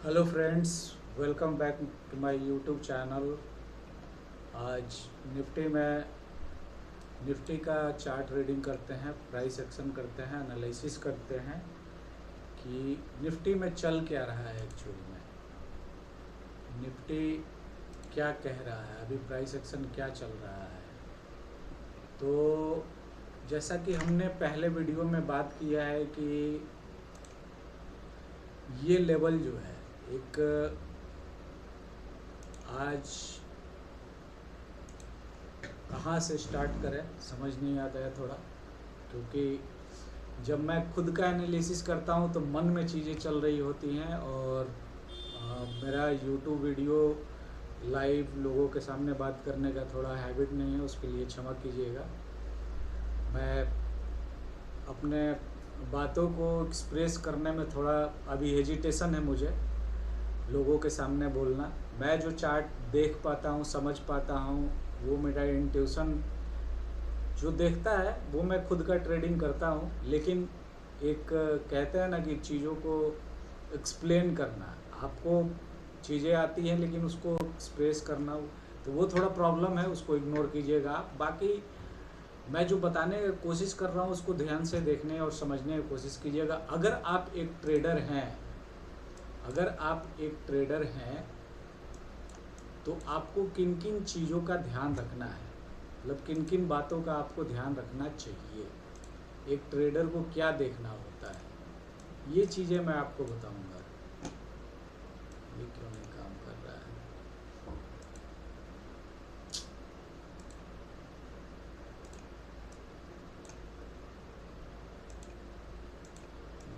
Hello friends, welcome back to my YouTube channel. आज Nifty का chart reading करते हैं, प्राइस एक्शन करते हैं, एनालिसिस करते हैं कि निफ्टी में चल क्या रहा है। एक्चुअली में निफ्टी क्या कह रहा है, अभी प्राइस एक्शन क्या चल रहा है। तो जैसा कि हमने पहले वीडियो में बात किया है कि ये लेवल जो है एक आज कहाँ से स्टार्ट करें समझ नहीं आता है थोड़ा, क्योंकि जब मैं खुद का एनालिसिस करता हूँ तो मन में चीज़ें चल रही होती हैं और मेरा यूट्यूब वीडियो लाइव लोगों के सामने बात करने का थोड़ा हैबिट नहीं है, उसके लिए क्षमा कीजिएगा। मैं अपने बातों को एक्सप्रेस करने में थोड़ा अभी हेजिटेशन है मुझे, लोगों के सामने बोलना। मैं जो चार्ट देख पाता हूँ, समझ पाता हूँ, वो मेरा इंट्यूशन जो देखता है वो मैं खुद का ट्रेडिंग करता हूँ। लेकिन एक कहते हैं ना कि चीज़ों को एक्सप्लेन करना, आपको चीज़ें आती हैं लेकिन उसको एक्सप्रेस करना, तो वो थोड़ा प्रॉब्लम है, उसको इग्नोर कीजिएगा आप। बाकी मैं जो बताने की कोशिश कर रहा हूँ उसको ध्यान से देखने और समझने की कोशिश कीजिएगा। अगर आप एक ट्रेडर हैं तो आपको किन किन चीज़ों का ध्यान रखना है, मतलब किन किन बातों का आपको ध्यान रखना चाहिए, एक ट्रेडर को क्या देखना होता है, ये चीज़ें मैं आपको बताऊंगा। ये क्यों नहीं काम कर रहा है?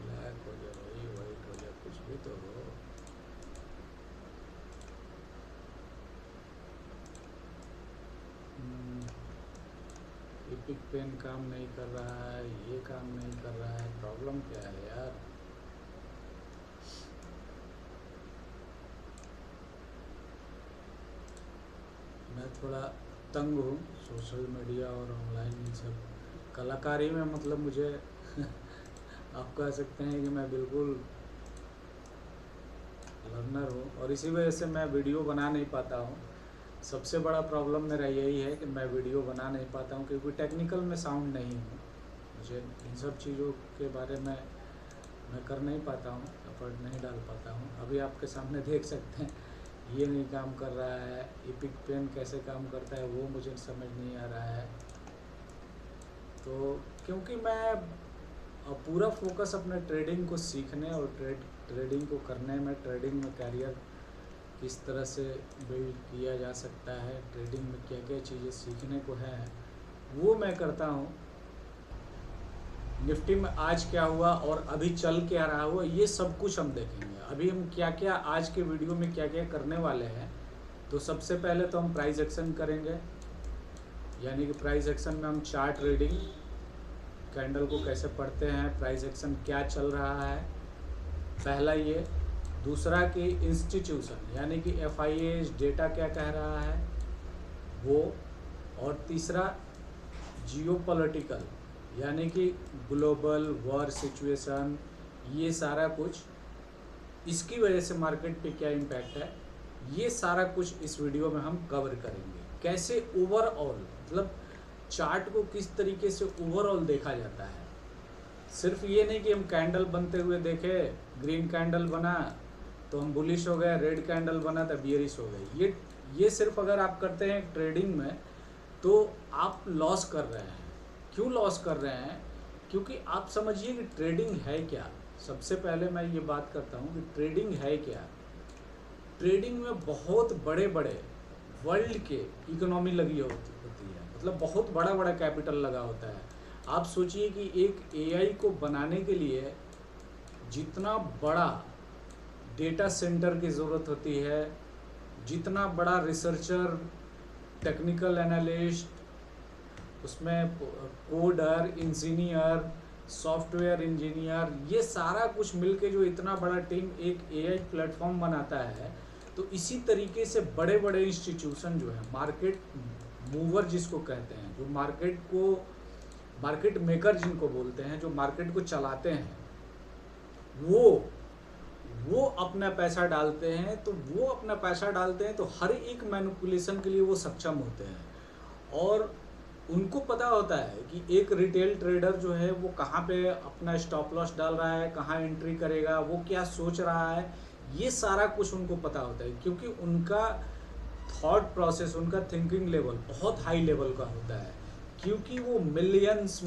ब्लैक हो जाए भाई, वाइट हो जाए, कुछ भी तो हो। एपिक पेन काम नहीं कर रहा है, ये काम नहीं कर रहा है, प्रॉब्लम क्या है यार? मैं थोड़ा तंग हूँ सोशल मीडिया और ऑनलाइन इन सब कलाकारी में, मतलब मुझे आप कह सकते हैं कि मैं बिल्कुल लर्नर हूँ और इसी वजह से मैं वीडियो बना नहीं पाता हूँ। सबसे बड़ा प्रॉब्लम मेरा यही है कि मैं वीडियो बना नहीं पाता हूँ क्योंकि टेक्निकल में साउंड नहीं हूँ। मुझे इन सब चीज़ों के बारे में मैं कर नहीं पाता हूँ, एफर्ट नहीं डाल पाता हूँ। अभी आपके सामने देख सकते हैं ये नहीं काम कर रहा है। एपिक पेन कैसे काम करता है वो मुझे समझ नहीं आ रहा है। तो क्योंकि मैं पूरा फोकस अपने ट्रेडिंग को सीखने और ट्रेडिंग को करने में, ट्रेडिंग में कैरियर किस तरह से बिल्ड किया जा सकता है, ट्रेडिंग में क्या क्या चीज़ें सीखने को है, वो मैं करता हूँ। निफ्टी में आज क्या हुआ और अभी चल क्या रहा हुआ, ये सब कुछ हम देखेंगे। अभी हम क्या क्या आज के वीडियो में क्या क्या करने वाले हैं। तो सबसे पहले तो हम प्राइस एक्शन करेंगे, यानी कि प्राइस एक्शन में हम चार्ट रीडिंग, कैंडल को कैसे पढ़ते हैं, प्राइस एक्शन क्या चल रहा है, पहला ये। दूसरा कि इंस्टीट्यूशन यानी कि FIAs डेटा क्या कह रहा है वो। और तीसरा जियोपॉलिटिकल यानी कि ग्लोबल वॉर सिचुएशन, ये सारा कुछ, इसकी वजह से मार्केट पे क्या इम्पैक्ट है, ये सारा कुछ इस वीडियो में हम कवर करेंगे। कैसे ओवरऑल, मतलब चार्ट को किस तरीके से ओवरऑल देखा जाता है। सिर्फ ये नहीं कि हम कैंडल बनते हुए देखे, ग्रीन कैंडल बना तो हम बुलिश हो गए, रेड कैंडल बना तो बियरिश हो गए। ये सिर्फ अगर आप करते हैं ट्रेडिंग में तो आप लॉस कर रहे हैं। क्यों लॉस कर रहे हैं? क्योंकि आप समझिए कि ट्रेडिंग है क्या। सबसे पहले मैं ये बात करता हूँ कि ट्रेडिंग है क्या। ट्रेडिंग में बहुत बड़े बड़े वर्ल्ड के इकोनॉमी लगी होती है, मतलब बहुत बड़ा बड़ा कैपिटल लगा होता है। आप सोचिए कि एक AI को बनाने के लिए जितना बड़ा डेटा सेंटर की ज़रूरत होती है, जितना बड़ा रिसर्चर, टेक्निकल एनालिस्ट, उसमें कोडर, इंजीनियर, सॉफ्टवेयर इंजीनियर, ये सारा कुछ मिलके जो इतना बड़ा टीम एक AI प्लेटफॉर्म बनाता है, तो इसी तरीके से बड़े बड़े इंस्टीट्यूशन जो है, मार्केट मूवर जिसको कहते हैं, जो मार्केट मेकर जिनको बोलते हैं, जो मार्केट को चलाते हैं, वो अपना पैसा डालते हैं, तो हर एक मैनिपुलेशन के लिए वो सक्षम होते हैं। और उनको पता होता है कि एक रिटेल ट्रेडर जो है वो कहाँ पे अपना स्टॉप लॉस डाल रहा है, कहाँ एंट्री करेगा, वो क्या सोच रहा है, ये सारा कुछ उनको पता होता है, क्योंकि उनका थॉट प्रोसेस, उनका थिंकिंग लेवल बहुत हाई लेवल का होता है, क्योंकि वो मिलियंस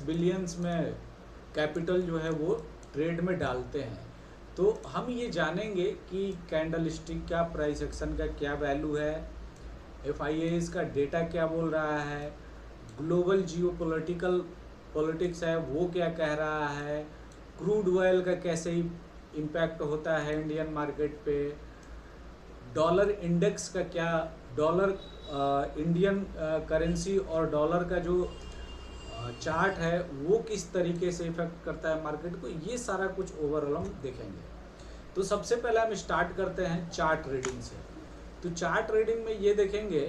बिलियंस में कैपिटल जो है वो ट्रेड में डालते हैं। तो हम ये जानेंगे कि कैंडल स्टिक का प्राइस एक्शन का क्या वैल्यू है, FIAs का डेटा क्या बोल रहा है, ग्लोबल पॉलिटिक्स है वो क्या कह रहा है, क्रूड ऑयल का कैसे इम्पैक्ट होता है इंडियन मार्केट पे, डॉलर इंडेक्स का क्या, डॉलर इंडियन करेंसी और डॉलर का जो चार्ट है वो किस तरीके से इफेक्ट करता है मार्केट को, ये सारा कुछ ओवरऑल हम देखेंगे। तो सबसे पहले हम स्टार्ट करते हैं चार्ट रीडिंग से। तो चार्ट रीडिंग में ये देखेंगे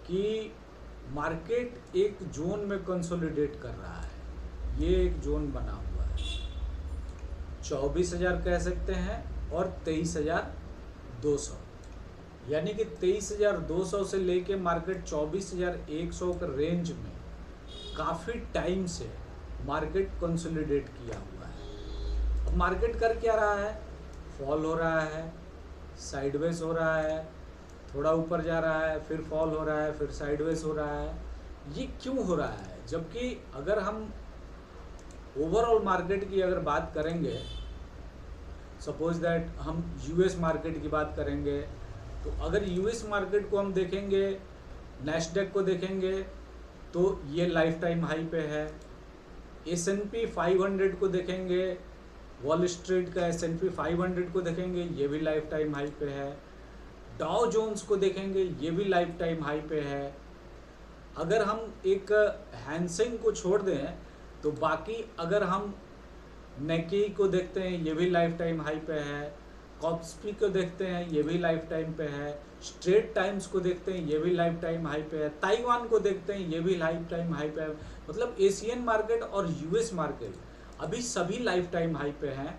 कि मार्केट एक जोन में कंसोलिडेट कर रहा है। ये एक जोन बना हुआ है, 24,000 कह सकते हैं और 23,200, यानी कि 23,200 से लेके मार्केट 24,100 के रेंज में काफ़ी टाइम से मार्केट कंसोलिडेट किया हुआ है। अब मार्केट कर क्या रहा है, फॉल हो रहा है, साइडवेज हो रहा है, थोड़ा ऊपर जा रहा है, फिर फॉल हो रहा है, फिर साइडवेज हो रहा है। ये क्यों हो रहा है? जबकि अगर हम ओवरऑल मार्केट की अगर बात करेंगे, सपोज दैट हम US मार्केट की बात करेंगे, तो अगर US मार्केट को हम देखेंगे, नैस्डैक को देखेंगे तो ये लाइफ टाइम हाई पे है। S&P 500 को देखेंगे, वॉल स्ट्रीट का S&P 500 को देखेंगे, ये भी लाइफ टाइम हाई पे है। डाउ जोन्स को देखेंगे, ये भी लाइफ टाइम हाई पे है। अगर हम एक हैंसेंग को छोड़ दें तो बाकी अगर हम नेकी को देखते हैं, ये भी लाइफ टाइम हाई पे है। कॉप्सपी को देखते हैं, ये भी लाइफ टाइम पे है। स्ट्रेट टाइम्स को देखते हैं, ये भी लाइफ टाइम हाई पे है। ताइवान को देखते हैं, ये भी लाइफ टाइम हाई पे है। मतलब एशियन मार्केट और US मार्केट अभी सभी लाइफ टाइम हाई पे हैं,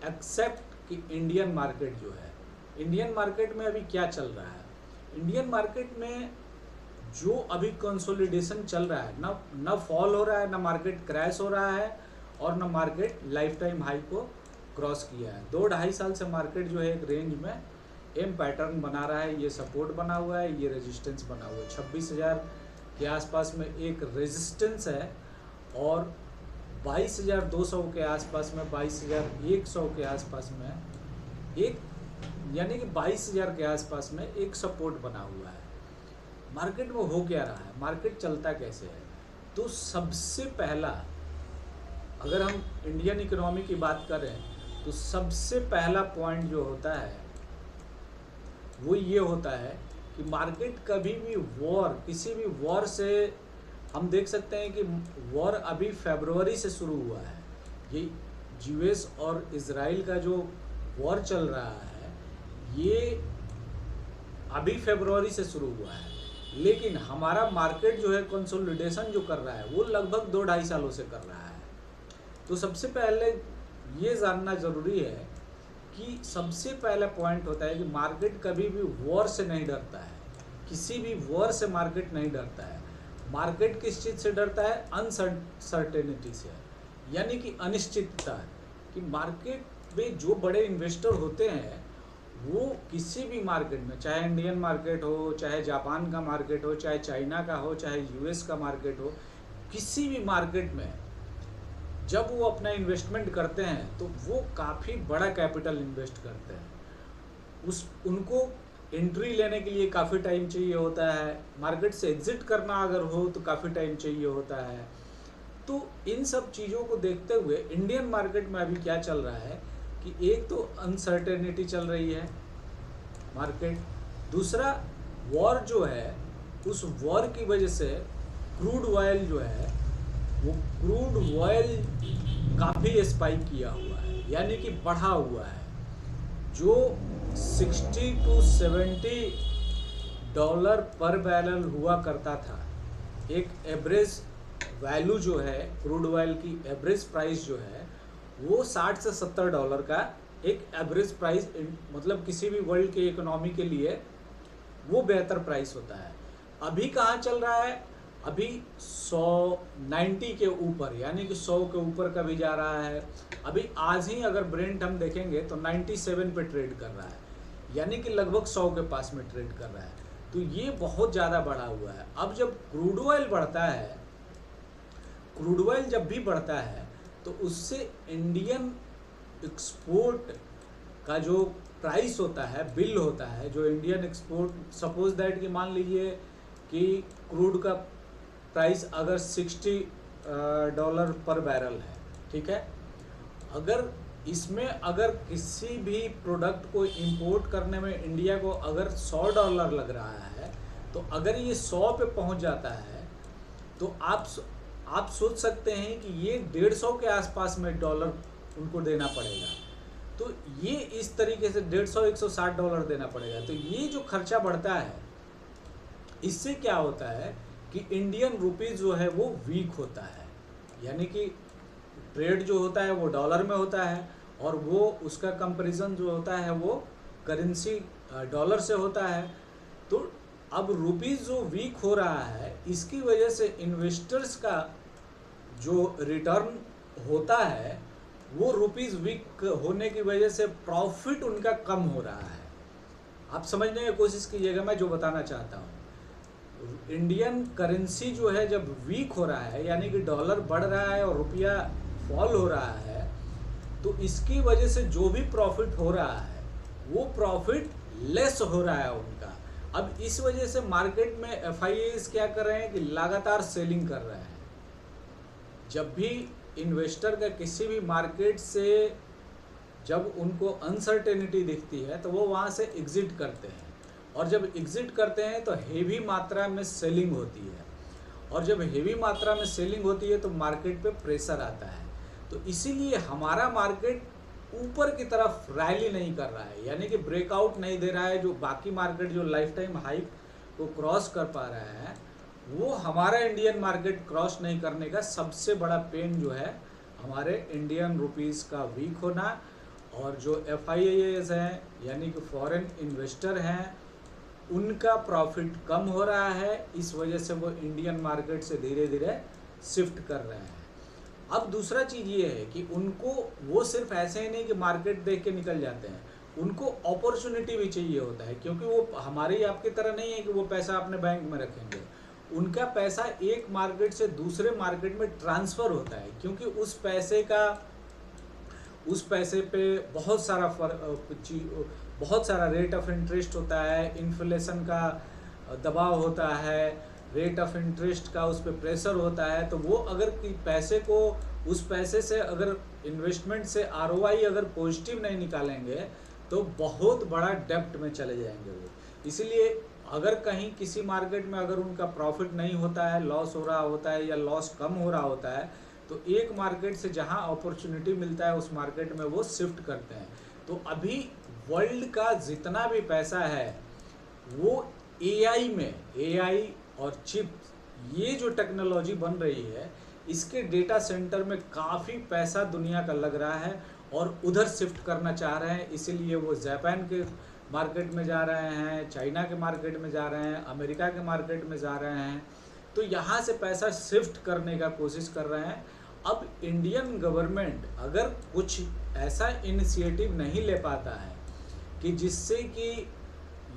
एक्सेप्ट कि इंडियन मार्केट जो है। इंडियन मार्केट में अभी क्या चल रहा है? इंडियन मार्केट में जो अभी कंसोलिडेशन चल रहा है, ना फॉल हो रहा है, ना मार्केट क्रैश हो रहा है, और ना मार्केट लाइफ टाइम हाई को क्रॉस किया है। 2-2.5 साल से मार्केट जो है एक रेंज में एम पैटर्न बना रहा है। ये सपोर्ट बना हुआ है, ये रेजिस्टेंस बना हुआ है। 26,000 के आसपास में एक रेजिस्टेंस है और 22,200 के आसपास में, 22,100 के आसपास में एक, यानी कि 22,000 के आसपास में एक सपोर्ट बना हुआ है। मार्केट में हो क्या रहा है, मार्केट चलता कैसे है? तो सबसे पहला, अगर हम इंडियन इकोनॉमी की बात करें तो सबसे पहला पॉइंट जो होता है वो ये होता है कि मार्केट कभी भी किसी भी वॉर से, हम देख सकते हैं कि वॉर अभी फरवरी से शुरू हुआ है। ये US और इजराइल का जो वॉर चल रहा है ये अभी फरवरी से शुरू हुआ है, लेकिन हमारा मार्केट जो है कंसोलिडेशन जो कर रहा है वो लगभग 2-2.5 सालों से कर रहा है। तो सबसे पहले ये जानना ज़रूरी है कि सबसे पहला पॉइंट होता है कि मार्केट कभी भी वॉर से नहीं डरता है, किसी भी वॉर से मार्केट नहीं डरता है। मार्केट किस चीज़ से डरता है? अनसर्टेनिटी से, यानी कि अनिश्चितता। कि मार्केट में जो बड़े इन्वेस्टर होते हैं वो किसी भी मार्केट में, चाहे इंडियन मार्केट हो, चाहे जापान का मार्केट हो, चाहे चाइना का हो, चाहे US का मार्केट हो, किसी भी मार्केट में जब वो अपना इन्वेस्टमेंट करते हैं तो वो काफ़ी बड़ा कैपिटल इन्वेस्ट करते हैं। उनको एंट्री लेने के लिए काफ़ी टाइम चाहिए होता है, मार्केट से एग्जिट करना अगर हो तो काफ़ी टाइम चाहिए होता है। तो इन सब चीज़ों को देखते हुए इंडियन मार्केट में अभी क्या चल रहा है कि एक तो अनसर्टेनिटी चल रही है मार्केट, दूसरा वॉर जो है, उस वॉर की वजह से क्रूड ऑयल जो है वो क्रूड ऑयल काफ़ी स्पाइक किया हुआ है, यानी कि बढ़ा हुआ है। जो 60 to 70 डॉलर पर बैरल हुआ करता था, एक एवरेज वैल्यू जो है क्रूड ऑयल की, एवरेज प्राइस जो है वो 60 से $70 का एक एवरेज प्राइस, मतलब किसी भी वर्ल्ड के इकोनॉमी के लिए वो बेहतर प्राइस होता है। अभी कहाँ चल रहा है? अभी 90 के ऊपर, यानी कि 100 के ऊपर का भी जा रहा है। अभी आज ही अगर ब्रेंट हम देखेंगे तो 97 पे ट्रेड कर रहा है, यानी कि लगभग 100 के पास में ट्रेड कर रहा है। तो ये बहुत ज़्यादा बढ़ा हुआ है। अब जब क्रूड ऑयल बढ़ता है, क्रूड ऑयल जब भी बढ़ता है तो उससे इंडियन एक्सपोर्ट का जो प्राइस होता है, बिल होता है, जो इंडियन एक्सपोर्ट, सपोज दैट कि मान लीजिए कि क्रूड का प्राइस अगर $60 पर बैरल है, ठीक है। अगर इसमें अगर किसी भी प्रोडक्ट को इंपोर्ट करने में इंडिया को अगर $100 लग रहा है, तो अगर ये 100 पे पहुंच जाता है तो आप सोच सकते हैं कि ये 150 के आसपास में डॉलर उनको देना पड़ेगा। तो ये इस तरीके से 150-160 डॉलर देना पड़ेगा। तो ये जो खर्चा बढ़ता है, इससे क्या होता है कि इंडियन रुपीज़ जो है वो वीक होता है, यानी कि ट्रेड जो होता है वो डॉलर में होता है और वो उसका कंपैरिजन जो होता है वो करेंसी डॉलर से होता है। तो अब रुपीज़ जो वीक हो रहा है, इसकी वजह से इन्वेस्टर्स का जो रिटर्न होता है वो रुपीज़ वीक होने की वजह से प्रॉफिट उनका कम हो रहा है। आप समझने की कोशिश कीजिएगा मैं जो बताना चाहता हूँ। इंडियन करेंसी जो है जब वीक हो रहा है, यानी कि डॉलर बढ़ रहा है और रुपया फॉल हो रहा है, तो इसकी वजह से जो भी प्रॉफिट हो रहा है वो प्रॉफिट लेस हो रहा है उनका। अब इस वजह से मार्केट में FIIs क्या कर रहे हैं कि लगातार सेलिंग कर रहे हैं। जब भी इन्वेस्टर का किसी भी मार्केट से जब उनको अनसर्टेनिटी दिखती है तो वो वहाँ से एग्जिट करते हैं, और जब एग्जिट करते हैं तो हेवी मात्रा में सेलिंग होती है, और जब हेवी मात्रा में सेलिंग होती है तो मार्केट पे प्रेशर आता है। तो इसीलिए हमारा मार्केट ऊपर की तरफ रैली नहीं कर रहा है, यानी कि ब्रेकआउट नहीं दे रहा है। जो बाकी मार्केट जो लाइफ टाइम हाई को क्रॉस कर पा रहा है, वो हमारा इंडियन मार्केट क्रॉस नहीं करने का सबसे बड़ा पेन जो है हमारे इंडियन रुपीज़ का वीक होना, और जो FIIs हैं यानी कि फॉरेन इन्वेस्टर हैं, उनका प्रॉफिट कम हो रहा है। इस वजह से वो इंडियन मार्केट से धीरे धीरे शिफ्ट कर रहे हैं। अब दूसरा चीज़ ये है कि उनको वो सिर्फ ऐसे ही नहीं कि मार्केट देख के निकल जाते हैं, उनको अपॉर्चुनिटी भी चाहिए होता है, क्योंकि वो हमारी आपकी तरह नहीं है कि वो पैसा अपने बैंक में रखेंगे। उनका पैसा एक मार्केट से दूसरे मार्केट में ट्रांसफ़र होता है, क्योंकि उस पैसे पे बहुत सारा रेट ऑफ इंटरेस्ट होता है, इन्फ्लेशन का दबाव होता है, रेट ऑफ इंटरेस्ट का उस पर प्रेशर होता है। तो वो अगर पैसे को उस पैसे से अगर इन्वेस्टमेंट से ROI अगर पॉजिटिव नहीं निकालेंगे तो बहुत बड़ा डेप्ट में चले जाएंगे वो। इसीलिए अगर कहीं किसी मार्केट में अगर उनका प्रॉफिट नहीं होता है, लॉस हो रहा होता है या लॉस कम हो रहा होता है, तो एक मार्केट से जहां अपॉर्चुनिटी मिलता है उस मार्केट में वो शिफ्ट करते हैं। तो अभी वर्ल्ड का जितना भी पैसा है वो AI और चिप, ये जो टेक्नोलॉजी बन रही है, इसके डेटा सेंटर में काफ़ी पैसा दुनिया का लग रहा है और उधर शिफ्ट करना चाह रहे हैं। इसीलिए वो जापान के मार्केट में जा रहे हैं, चाइना के मार्केट में जा रहे हैं, अमेरिका के मार्केट में जा रहे हैं। तो यहाँ से पैसा शिफ्ट करने का कोशिश कर रहे हैं। अब इंडियन गवर्नमेंट अगर कुछ ऐसा इनिशिएटिव नहीं ले पाता है कि जिससे कि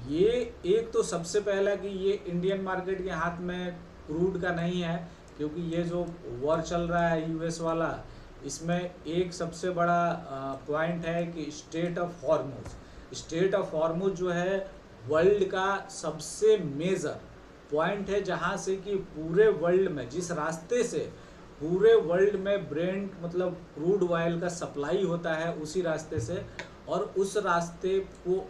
ये, एक तो सबसे पहला कि ये इंडियन मार्केट के हाथ में क्रूड का नहीं है, क्योंकि ये जो वॉर चल रहा है US वाला, इसमें एक सबसे बड़ा पॉइंट है कि स्ट्रेट ऑफ हॉर्मुज जो है वर्ल्ड का सबसे मेजर पॉइंट है, जहाँ से कि पूरे वर्ल्ड में, जिस रास्ते से पूरे वर्ल्ड में ब्रेंट मतलब क्रूड ऑयल का सप्लाई होता है, उसी रास्ते से, और उस रास्ते को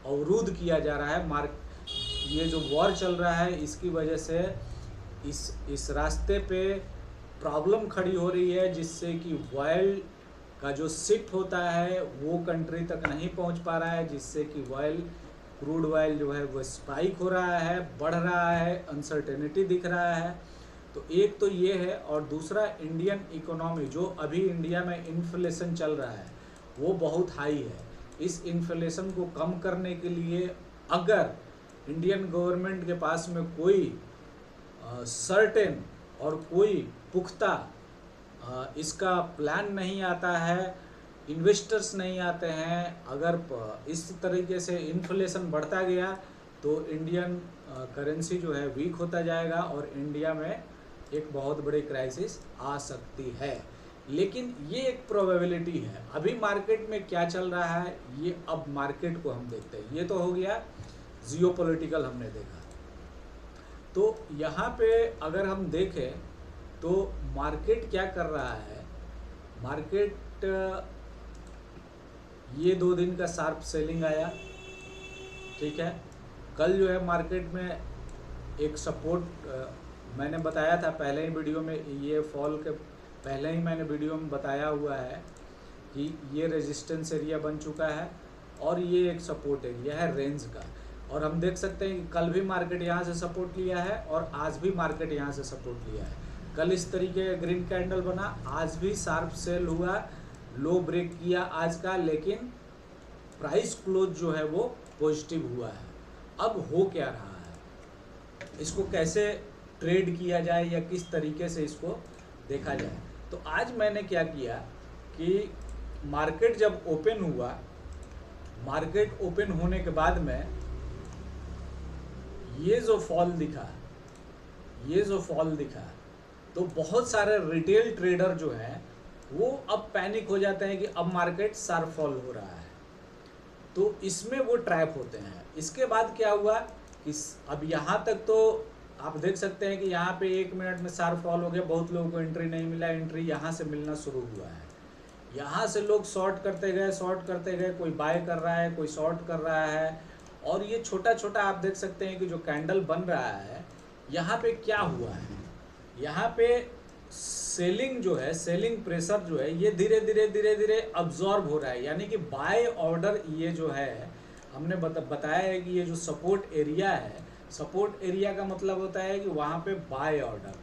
अवरुद्ध किया जा रहा है। ये जो वॉर चल रहा है इसकी वजह से इस रास्ते पे प्रॉब्लम खड़ी हो रही है, जिससे कि ऑयल का जो शिप होता है वो कंट्री तक नहीं पहुंच पा रहा है, जिससे कि क्रूड ऑयल जो है वो स्पाइक हो रहा है, बढ़ रहा है, अनसर्टेनिटी दिख रहा है। तो एक तो ये है, और दूसरा इंडियन इकोनॉमी जो अभी इंडिया में इन्फ्लेशन चल रहा है वो बहुत हाई है। इस इन्फ्लेशन को कम करने के लिए अगर इंडियन गवर्नमेंट के पास में कोई सर्टेन और कोई पुख्ता इसका प्लान नहीं आता है, इन्वेस्टर्स नहीं आते हैं, अगर इस तरीके से इन्फ्लेशन बढ़ता गया तो इंडियन करेंसी जो है वीक होता जाएगा और इंडिया में एक बहुत बड़ी क्राइसिस आ सकती है। लेकिन ये एक प्रोबेबिलिटी है। अभी मार्केट में क्या चल रहा है ये अब मार्केट को हम देखते हैं। ये तो हो गया जियोपॉलिटिकल हमने देखा। तो यहाँ पे अगर हम देखें तो मार्केट क्या कर रहा है, मार्केट ये 2 दिन का शार्प सेलिंग आया, ठीक है। कल जो है मार्केट में एक सपोर्ट मैंने बताया था पहले ही वीडियो में, ये फॉल के पहले ही मैंने वीडियो में बताया हुआ है कि ये रेजिस्टेंस एरिया बन चुका है और ये एक सपोर्ट एरिया है रेंज का। और हम देख सकते हैं कि कल भी मार्केट यहाँ से सपोर्ट लिया है और आज भी मार्केट यहाँ से सपोर्ट लिया है। कल इस तरीके का ग्रीन कैंडल बना, आज भी शार्प सेल हुआ, लो ब्रेक किया आज का, लेकिन प्राइस क्लोज जो है वो पॉजिटिव हुआ है। अब हो क्या रहा है, इसको कैसे ट्रेड किया जाए या किस तरीके से इसको देखा जाए। तो आज मैंने क्या किया कि मार्केट जब ओपन हुआ, मार्केट ओपन होने के बाद में ये जो फॉल दिखा, तो बहुत सारे रिटेल ट्रेडर जो हैं वो अब पैनिक हो जाते हैं कि अब मार्केट शार्प फॉल हो रहा है, तो इसमें वो ट्रैप होते हैं। इसके बाद क्या हुआ कि अब यहाँ तक तो आप देख सकते हैं कि यहाँ पे 1 मिनट में शार्प फॉल हो गया, बहुत लोगों को एंट्री नहीं मिला, एंट्री यहाँ से मिलना शुरू हुआ है। यहाँ से लोग शॉर्ट करते गए, कोई बाय कर रहा है, कोई शॉर्ट कर रहा है, और ये छोटा छोटा आप देख सकते हैं कि जो कैंडल बन रहा है, यहाँ पे क्या हुआ है, यहाँ पे सेलिंग जो है, सेलिंग प्रेशर जो है ये धीरे धीरे अब्जॉर्ब हो रहा है। यानी कि बाय ऑर्डर, ये जो है हमने बताया है कि ये जो सपोर्ट एरिया है, सपोर्ट एरिया का मतलब होता है कि वहाँ पे बाय ऑर्डर,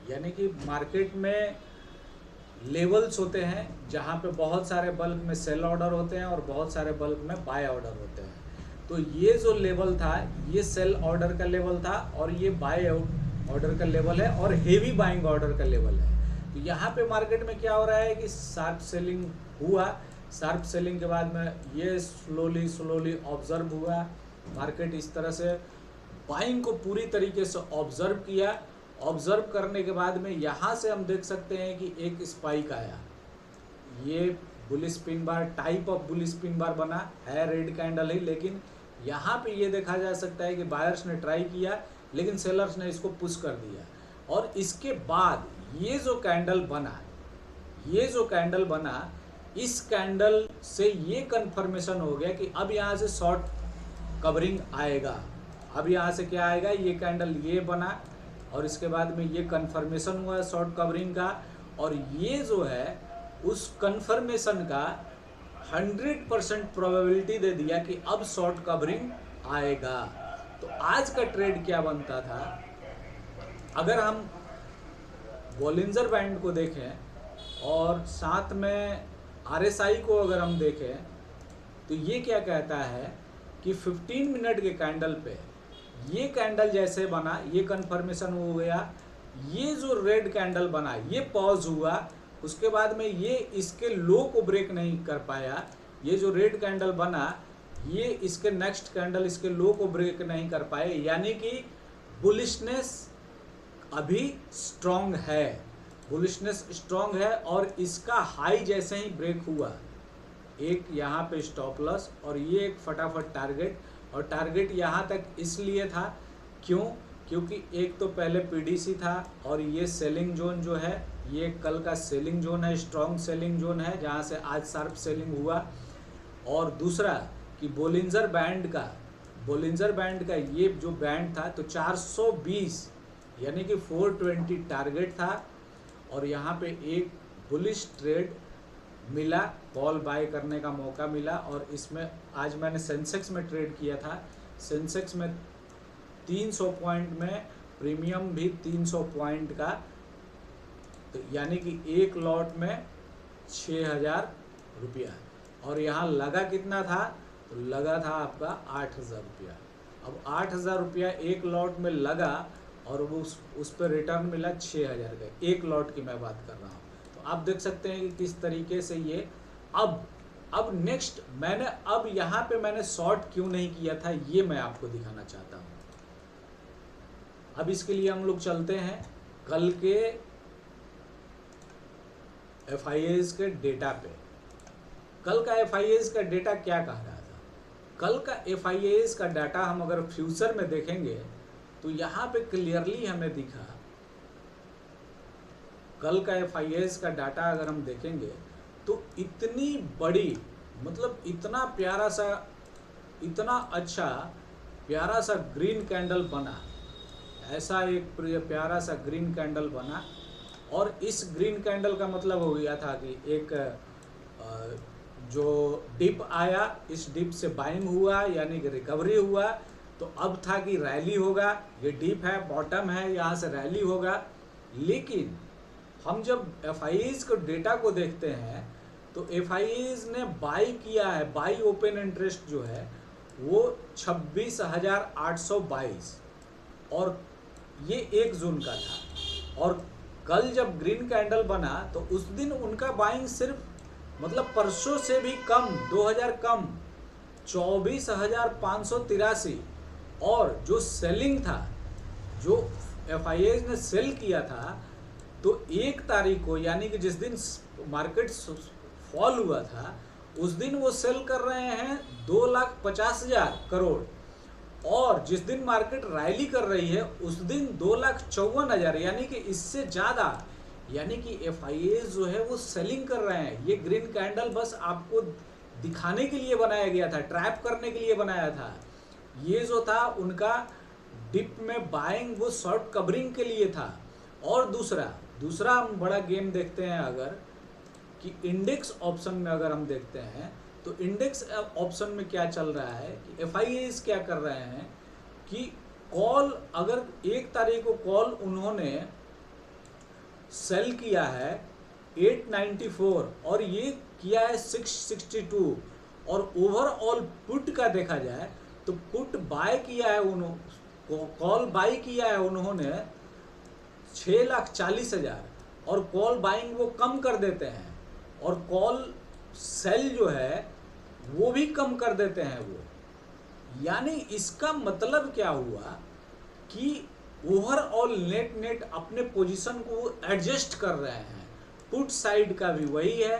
यानी कि मार्केट में लेवल्स होते हैं जहाँ पे बहुत सारे बल्क में सेल ऑर्डर होते हैं और बहुत सारे बल्क में बाय ऑर्डर होते हैं। तो ये जो लेवल था ये सेल ऑर्डर का लेवल था और ये बाय ऑर्डर का लेवल है और हेवी बाइंग ऑर्डर का लेवल है। तो यहाँ पे मार्केट में क्या हो रहा है कि शार्प सेलिंग हुआ, शार्प सेलिंग के बाद में ये स्लोली ऑब्जर्व हुआ, मार्केट इस तरह से बाइंग को पूरी तरीके से ऑब्जर्व किया। ऑब्जर्व करने के बाद में यहाँ से हम देख सकते हैं कि एक स्पाइक आया, ये bullish pin bar, type of bullish pin bar बना है, रेड कैंडल ही, लेकिन यहाँ पे ये देखा जा सकता है कि बायर्स ने ट्राई किया लेकिन सेलर्स ने इसको पुश कर दिया। और इसके बाद ये जो कैंडल बना, इस कैंडल से ये कंफर्मेशन हो गया कि अब यहाँ से शॉर्ट कवरिंग आएगा। अब यहाँ से क्या आएगा, ये कैंडल ये बना और इसके बाद में ये कंफर्मेशन हुआ शॉर्ट कवरिंग का, और ये जो है उस कंफर्मेशन का 100% प्रोबेबिलिटी दे दिया कि अब शॉर्ट कवरिंग आएगा। तो आज का ट्रेड क्या बनता था, अगर हम बॉलिंजर बैंड को देखें और साथ में RSI को अगर हम देखें, तो ये क्या कहता है कि 15 मिनट के कैंडल पे ये कैंडल जैसे बना, ये कंफर्मेशन हो गया, ये जो रेड कैंडल बना ये पॉज हुआ, उसके बाद में ये इसके लो को ब्रेक नहीं कर पाया, ये जो रेड कैंडल बना ये इसके नेक्स्ट कैंडल इसके लो को ब्रेक नहीं कर पाए, यानी कि बुलिशनेस अभी स्ट्रॉन्ग है, बुलिशनेस स्ट्रॉन्ग है। और इसका हाई जैसे ही ब्रेक हुआ, एक यहाँ पे स्टॉप लॉस और ये एक फटाफट टारगेट, और टारगेट यहाँ तक इसलिए था क्योंकि एक तो पहले PDC था और ये सेलिंग जोन जो है ये कल का सेलिंग जोन है, स्ट्रॉन्ग सेलिंग जोन है जहाँ से आज शार्प सेलिंग हुआ। और दूसरा कि बोलिंजर बैंड का ये जो बैंड था तो 420 यानी कि 420 टारगेट था, और यहाँ पे एक बुलिश ट्रेड मिला, कॉल बाय करने का मौका मिला। और इसमें आज मैंने सेंसेक्स में ट्रेड किया था, सेंसेक्स में 300 पॉइंट में प्रीमियम भी 300 पॉइंट का, तो यानी कि एक लॉट में 6,000 रुपया। और यहाँ लगा कितना था, तो लगा था आपका 8,000 रुपया। अब 8,000 रुपया एक लॉट में लगा और वो उस पर रिटर्न मिला 6,000 का, एक लॉट की मैं बात कर रहा हूँ। तो आप देख सकते हैं कि किस तरीके से ये अब नेक्स्ट मैंने अब यहाँ पे मैंने शॉर्ट क्यों नहीं किया था, ये मैं आपको दिखाना चाहता हूँ। अब इसके लिए हम लोग चलते हैं कल के FIAs के डेटा पे। कल का FIAs का डेटा क्या कह रहा था? कल का FIAs का डाटा हम अगर फ्यूचर में देखेंगे तो यहाँ पे क्लियरली हमें दिखा, कल का FIAs का डाटा अगर हम देखेंगे तो इतनी बड़ी, मतलब इतना प्यारा सा, इतना अच्छा प्यारा सा ग्रीन कैंडल बना, ऐसा एक प्यारा सा ग्रीन कैंडल बना। और इस ग्रीन कैंडल का मतलब हो गया था कि एक जो डिप आया, इस डिप से बाइंग हुआ यानी कि रिकवरी हुआ, तो अब था कि रैली होगा। ये डिप है, बॉटम है, यहाँ से रैली होगा। लेकिन हम जब FIAs को डेटा को देखते हैं तो FIAs ने बाई किया है, बाई ओपन इंटरेस्ट जो है वो 26,822 और ये 1 जून का था। और कल जब ग्रीन कैंडल बना तो उस दिन उनका बाइंग सिर्फ, मतलब परसों से भी कम, 2,000 कम, 24,583। और जो सेलिंग था, जो FIAs ने सेल किया था, तो 1 तारीख को यानी कि जिस दिन मार्केट फॉल हुआ था उस दिन वो सेल कर रहे हैं 2,50,000 करोड़। और जिस दिन मार्केट रैली कर रही है उस दिन 2,54,000, यानी कि इससे ज़्यादा, यानी कि FIAs जो है वो सेलिंग कर रहे हैं। ये ग्रीन कैंडल बस आपको दिखाने के लिए बनाया गया था, ट्रैप करने के लिए बनाया था। ये जो था उनका डिप में बाइंग, वो शॉर्ट कवरिंग के लिए था। और दूसरा हम बड़ा गेम देखते हैं अगर, कि इंडेक्स ऑप्शन में अगर हम देखते हैं तो इंडेक्स ऑप्शन में क्या चल रहा है कि FIAs क्या कर रहे हैं कि कॉल, अगर 1 तारीख को कॉल उन्होंने सेल किया है 894 और ये किया है 662, और ओवरऑल पुट का देखा जाए तो पुट बाय किया है उन्होंने, कॉल बाय किया है उन्होंने 6,40,000 और कॉल बाइंग वो कम कर देते हैं, और कॉल सेल जो है वो भी कम कर देते हैं वो। यानी इसका मतलब क्या हुआ कि ओवरऑल नेट अपने पोजीशन को एडजस्ट कर रहे हैं। पुट साइड का भी वही है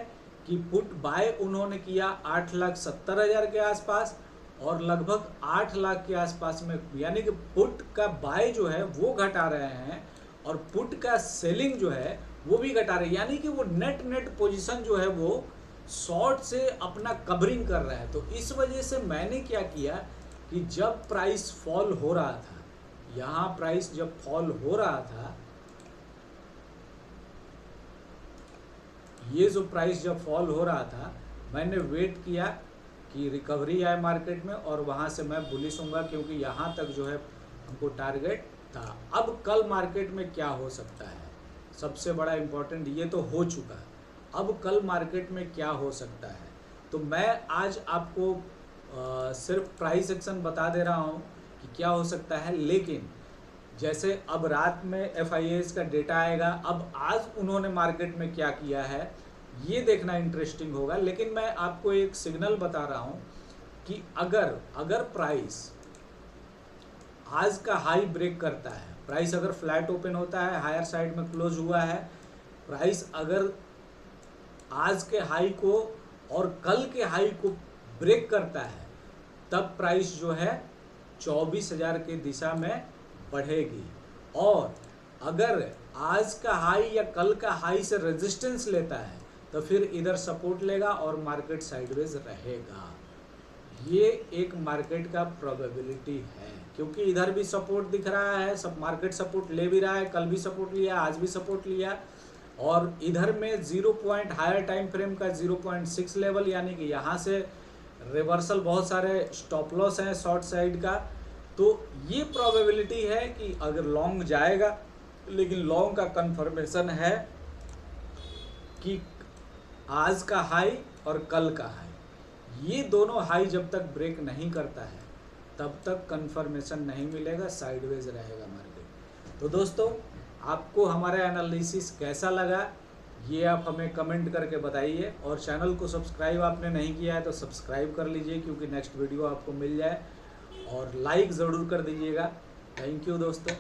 कि पुट बाय उन्होंने किया 8,70,000 के आसपास और लगभग 8 लाख के आसपास में, यानी कि पुट का बाय जो है वो घटा रहे हैं और पुट का सेलिंग जो है वो भी घटा रहे हैं। यानी कि वो नेट पोजीशन जो है वो शॉर्ट से अपना कवरिंग कर रहा है। तो इस वजह से मैंने क्या किया कि जब प्राइस फॉल हो रहा था, यहाँ प्राइस जब फॉल हो रहा था, ये जो प्राइस जब फॉल हो रहा था, मैंने वेट किया कि रिकवरी आए मार्केट में और वहाँ से मैं बुलिश होऊंगा, क्योंकि यहाँ तक जो है हमको टारगेट था। अब कल मार्केट में क्या हो सकता है, सबसे बड़ा इम्पोर्टेंट, ये तो हो चुका है, अब कल मार्केट में क्या हो सकता है। तो मैं आज आपको सिर्फ प्राइस एक्शन बता दे रहा हूँ कि क्या हो सकता है। लेकिन जैसे अब रात में FIAs का डेटा आएगा, अब आज उन्होंने मार्केट में क्या किया है ये देखना इंटरेस्टिंग होगा। लेकिन मैं आपको एक सिग्नल बता रहा हूँ कि अगर प्राइस आज का हाई ब्रेक करता है, प्राइस अगर फ्लैट ओपन होता है, हायर साइड में क्लोज हुआ है, प्राइस अगर आज के हाई को और कल के हाई को ब्रेक करता है, तब प्राइस जो है 24,000 के दिशा में बढ़ेगी। और अगर आज का हाई या कल का हाई से रेजिस्टेंस लेता है तो फिर इधर सपोर्ट लेगा और मार्केट साइडवेज रहेगा। ये एक मार्केट का प्रोबेबिलिटी है, क्योंकि इधर भी सपोर्ट दिख रहा है, सब मार्केट सपोर्ट ले भी रहा है, कल भी सपोर्ट लिया, आज भी सपोर्ट लिया। और इधर में 0 पॉइंट हायर टाइम फ्रेम का 0.6 लेवल, यानी कि यहाँ से रिवर्सल, बहुत सारे स्टॉप लॉस हैं शॉर्ट साइड का, तो ये प्रोबेबिलिटी है कि अगर लॉन्ग जाएगा, लेकिन लॉन्ग का कंफर्मेशन है कि आज का हाई और कल का हाई, ये दोनों हाई जब तक ब्रेक नहीं करता है तब तक कंफर्मेशन नहीं मिलेगा, साइडवेज रहेगा मार्केट। तो दोस्तों, आपको हमारा एनालिसिस कैसा लगा ये आप हमें कमेंट करके बताइए, और चैनल को सब्सक्राइब आपने नहीं किया है तो सब्सक्राइब कर लीजिए क्योंकि नेक्स्ट वीडियो आपको मिल जाए, और लाइक ज़रूर कर दीजिएगा। थैंक यू दोस्तों।